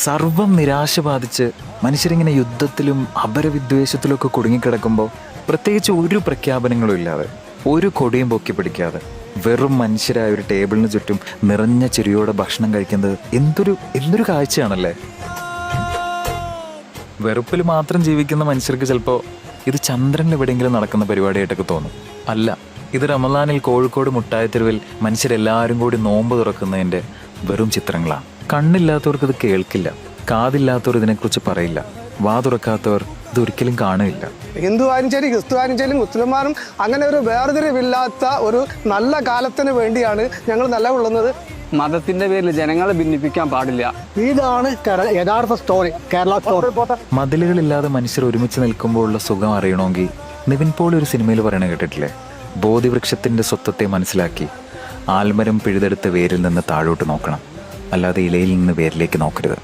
സർവം നിരാശ ബാധിച്ച് മനുഷ്യരിങ്ങനെ യുദ്ധത്തിലും അപരവിദ്വേഷത്തിലൊക്കെ കുടുങ്ങിക്കിടക്കുമ്പോൾ പ്രത്യേകിച്ച് ഒരു പ്രഖ്യാപനങ്ങളും ഇല്ലാതെ, ഒരു കൊടിയും പൊക്കി പിടിക്കാതെ വെറും മനുഷ്യരായ ഒരു ടേബിളിന് ചുറ്റും നിറഞ്ഞ ചിരിയോടെ ഭക്ഷണം കഴിക്കുന്നത് എന്തൊരു കാഴ്ചയാണല്ലേ. വെറുപ്പിൽ മാത്രം ജീവിക്കുന്ന മനുഷ്യർക്ക് ചിലപ്പോൾ ഇത് ചന്ദ്രനിൽ എവിടെയെങ്കിലും നടക്കുന്ന പരിപാടിയായിട്ടൊക്കെ തോന്നും. അല്ല, ഇത് റമദാനിൽ കോഴിക്കോട് മുട്ടായിത്തെരുവിൽ മനുഷ്യരെല്ലാവരും കൂടി നോമ്പ് തുറക്കുന്നതിൻ്റെ വെറും ചിത്രങ്ങളാണ്. കണ്ണില്ലാത്തവർക്ക് ഇത് കേൾക്കില്ല, കാതില്ലാത്തവർ ഇതിനെക്കുറിച്ച് പറയില്ല, വാ തുറക്കാത്തവർ ഇതൊരിക്കലും കാണില്ല. ഹിന്ദു ആയാലും ശരി, ക്രിസ്തു ആയാലും ശരി, മുസ്ലിംമാരും അങ്ങനെ ഒരു വേർതിരിവില്ലാത്ത ഒരു നല്ല കാലത്തിന് വേണ്ടിയാണ് ഞങ്ങൾ നിലകൊള്ളുന്നത്. മതത്തിന്റെ പേരിൽ ജനങ്ങളെ ഭിന്നിപ്പിക്കാൻ പാടില്ല. ഇതാണ് യഥാർത്ഥ സ്റ്റോറി, കേരള സ്റ്റോറി. മതിലുകളില്ലാതെ മനുഷ്യർ ഒരുമിച്ച് നിൽക്കുമ്പോഴുള്ള സുഖം അറിയണമെങ്കിൽ നിവിൻ പോളി ഒരു സിനിമയിൽ പറയണ കേട്ടിട്ടില്ലേ? ബോധിവൃക്ഷത്തിന്റെ സ്വത്വത്തെ മനസ്സിലാക്കി ആൽമരം പിഴുതെടുത്ത വേരിൽ നിന്ന് താഴോട്ട് നോക്കണം, അല്ലാതെ ഇലയിൽ നിന്ന് വേരിലേക്ക് നോക്കരുത്.